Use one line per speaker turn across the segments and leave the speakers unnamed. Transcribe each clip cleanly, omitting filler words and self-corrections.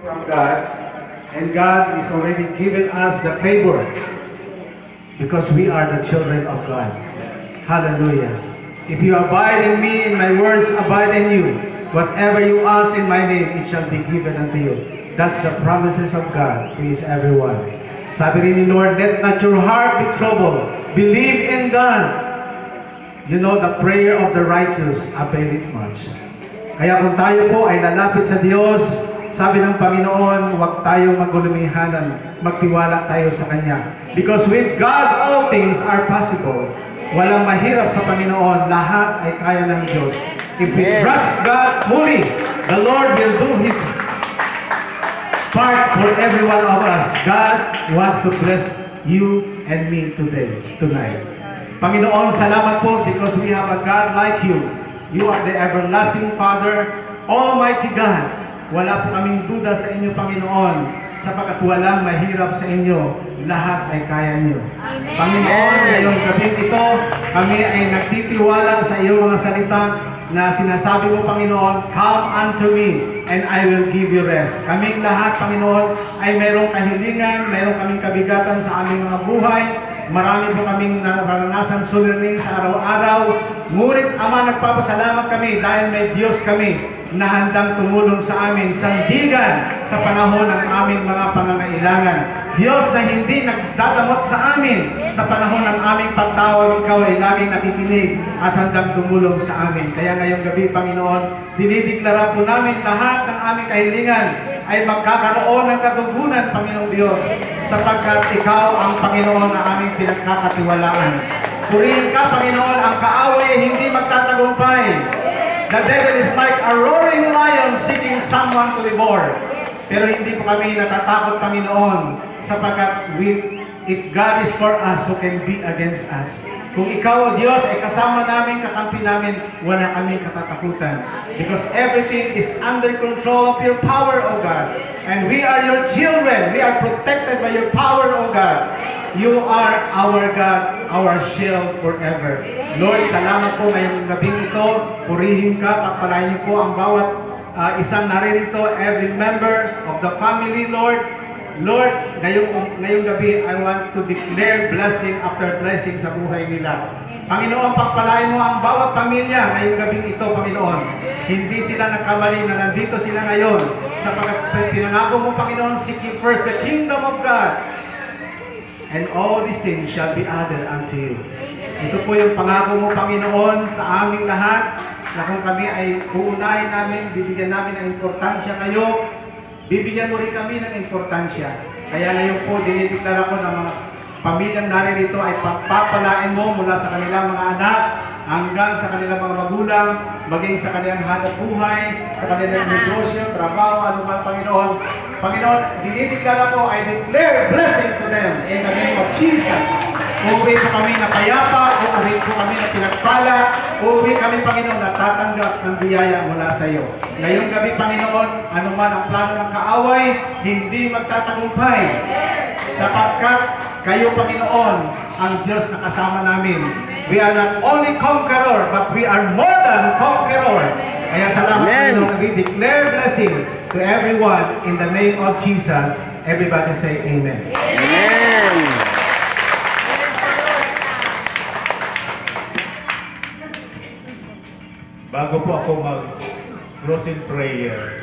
from God, and God is already given us the favor because we are the children of God. Hallelujah. If you abide in me and my words abide in you, whatever you ask in my name, it shall be given unto you. That's the promises of God to his everyone. Sabi rin ni Lord, let not your heart be troubled. Believe in God. You know, the prayer of the righteous availeth much. Kaya kung tayo po ay lalapit sa Diyos, sabi ng Panginoon, huwag tayong magulumihanan, magtiwala tayo sa Kanya. Because with God, all things are possible. Walang mahirap sa Panginoon, lahat ay kaya ng Diyos. If we trust God fully, the Lord will do His part for every one of us. God wants to bless you and me tonight. Panginoon, salamat po because we have a God like you. You are the everlasting Father, Almighty God. Wala po kaming duda sa inyo, Panginoon, sapagkat walang mahirap sa inyo, lahat ay kaya niyo.
Amen.
Panginoon, ngayong gabing ito, kami ay nagtitiwala sa iyong mga salita na sinasabi mo, Panginoon, come unto me and I will give you rest. Kaming lahat, Panginoon, ay mayroong kahilingan, mayroong kaming kabigatan sa aming mga buhay. Marami po kaming naranasan suliranin sa araw-araw. Ngunit, Ama, nagpapasalamat kami dahil may Diyos kami na handang tumulong sa amin, sandigan sa panahon ng aming mga pangangailangan. Diyos na hindi nagdadamot sa amin sa panahon ng aming pagtawag, ikaw ay laging nakikinig at handang tumulong sa amin. Kaya ngayong gabi, Panginoon, dinideklara po namin lahat ng aming kahilingan ay magkakaroon ng katugunan, Panginoong Diyos, sapagkat ikaw ang Panginoon na aming pinagkakatiwalaan. Purihin ka, Panginoon, ang kaaway ay hindi magtatagumpay. The devil is like a roaring lion seeking someone to devour. Pero hindi po kami natatakot, Panginoon, sapagkat if God is for us, who can be against us? Kung ikaw, O Diyos, ay kasama namin, kakampi namin, wala kaming katatakutan. Because everything is under control of your power, O God. And we are your children. We are protected by your power, O God. You are our God, our shield forever. Lord, salamat po ngayong gabing ito. Purihin ka, pagpalain niyo po ang bawat isang naririto, every member of the family, Lord. Lord, ngayong gabi, I want to declare blessing after blessing sa buhay nila. Panginoon, pagpalain mo ang bawat pamilya ngayong gabing ito, Panginoon. Hindi sila nagkamali na nandito sila ngayon. Sapagkat pinangako mo, Panginoon, seek ye first the kingdom of God. And all these things shall be added unto you. Ito po yung pangako mo, Panginoon, sa aming lahat, na kung kami ay uunahin namin, bibigyan namin ng importansya kayo, bibigyan mo rin kami ng importansya. Kaya ngayon po, dinideklara ko ng mga pamilyang naririto ay pagpapalain mo mula sa kanilang mga anak, hanggang sa kanilang mga magulang, maging sa kanilang hanap buhay, sa kanilang negosyo, trabaho, anuman, Panginoon. Panginoon, dinideklara ko, I declare blessing to them in the name of Jesus. Uuwi po kami na payapa, uuwi po kami na pinagpala, uuwi kami, Panginoon, na tatanggap ng biyaya mula sa iyo. Ngayong gabi, Panginoon, anuman ang plano ng kaaway, hindi magtatagumpay. Sapagkat kayo, Panginoon, ang Diyos na kasama namin. We are not only conqueror, but we are more than conqueror. Kaya salamat, Panginoon, we declare blessing to everyone in the name of Jesus. Everybody say Amen.
Amen.
Bago po ako mag-closing prayer,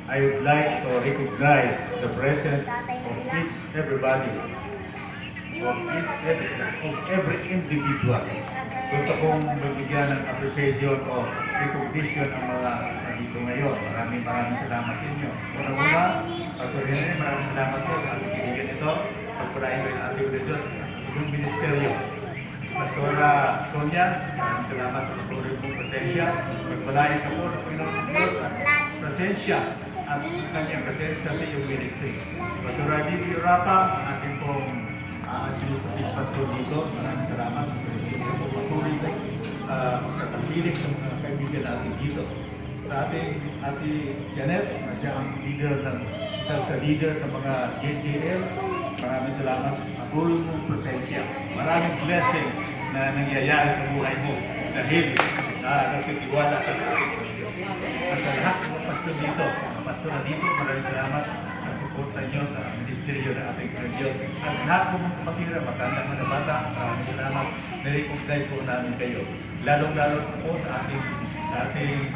I would like to recognize the presence of everybody, of every individual. Gusto kong bibigyan ng appreciation o recognition ang mga nandito ngayon. Maraming salamat sa inyo. Una-una, Pastor Henry, maraming salamat po sa ating kaibigan ito. Pagpalain ko yung ating Diyos, yung ministeryo. Pastora Sonia, maraming salamat sa patuloy mong presensya. Pagpalain ka po ng Panginoon Diyos at presensya at kanyang presensya sa iyong ministry. Pastora Bibi Rapa, ating pong administrative pastor dito, maraming salamat sa presensya po. Patuloy po magkatakilik sa mga kaibigan natin dito. Sa ating Ate Janet, na siya ang isa sa leader sa mga JJL, maraming salamat sa patuloy mong presensya. Maraming blessings na nangyayari sa buhay mo dahil nagtitiwala ka sa ating Diyos. At sa lahat ng pastor dito, pastor na dito, maraming salamat sa suporta niyo sa ministeryo ng ating Diyos. At lahat po mga kapatira, matandang mga bata, maraming salamat. Nare-recognize po namin kayo. Lalong-lalo po sa ating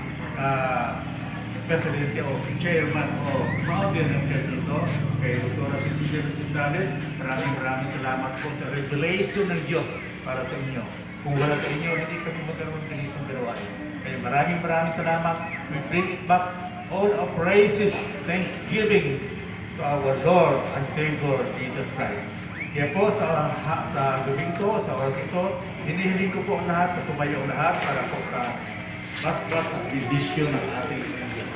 Presidente o Chairman o Founder ng Church ito, kay Dr. Cecilia Rosentales. Maraming salamat po sa revelation ng Diyos para sa inyo. Kung wala sa inyo, hindi kami magkaroon ng itong gawain. Kaya maraming salamat. We bring it back all our praises, thanksgiving to our Lord and Savior, Jesus Christ. Kaya po sa gabing to, sa oras ito, hinihiling ko po ang lahat na tumayo lahat para po sa basbas at bendisyon ng ating Diyos.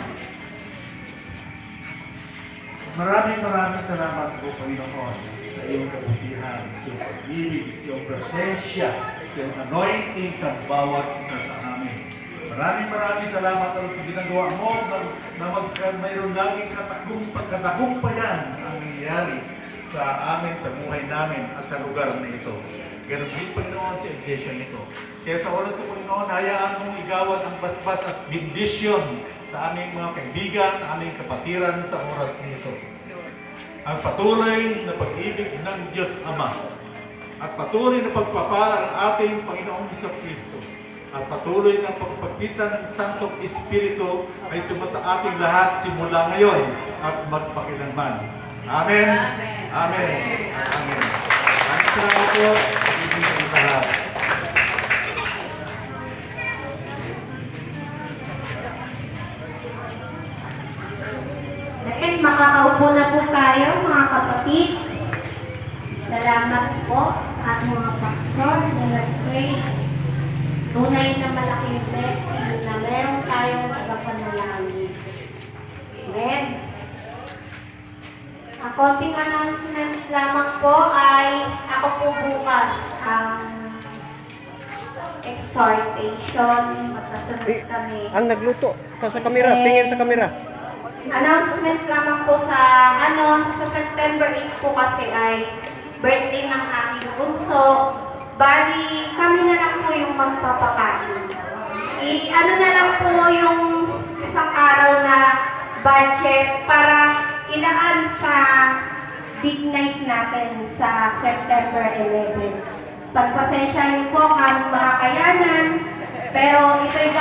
Maraming salamat po, Panginoon, sa iyong kabutihan, sa iyong pag-ibig, sa iyong presensya, sa iyong anointing sa bawat isa sa amin. Maraming salamat sa ginagawa mo na mayroon laging katagumpayan ang nangyayari sa amin, sa buhay namin at sa lugar na ito. Ganun din, Panginoon, sa iglesia nito. Kaya sa oras na, Panginoon, hayaan mong igawad ang basbas at bendisyon sa aming mga kaibigan, aming kapatiran sa oras nito. Ang patuloy na pag-ibig ng Diyos Ama at patuloy na pagpapala ng ating Panginoong Kristo at patuloy na pagpagpisa ng Santong Espiritu ay sumasa ating lahat simula ngayon at magpakilanman. Amen. Amen. Amen. Maraming salamat po. Ibigay sa lahat.
At makakaupo na po tayo, mga kapatid. Salamat po sa ating mga pastor na nag-pray. Tunay na malaking blessing na meron tayong tagapanalangin. Amen. Ang konting announcement lamang po ay ako po bukas ang exhortation. Magkasunod kami.
Ang nagluto ka sa kamera, tingin sa kamera.
Announcement lamang po sa sa September 8 po kasi ay birthday ng aking bunso. Bali, kami na lang po yung magpapakain. Ano na lang po yung isang araw na budget para ilaan sa big night natin sa September 11. Pagpasensya niyo po kung makakayanan, pero ito'y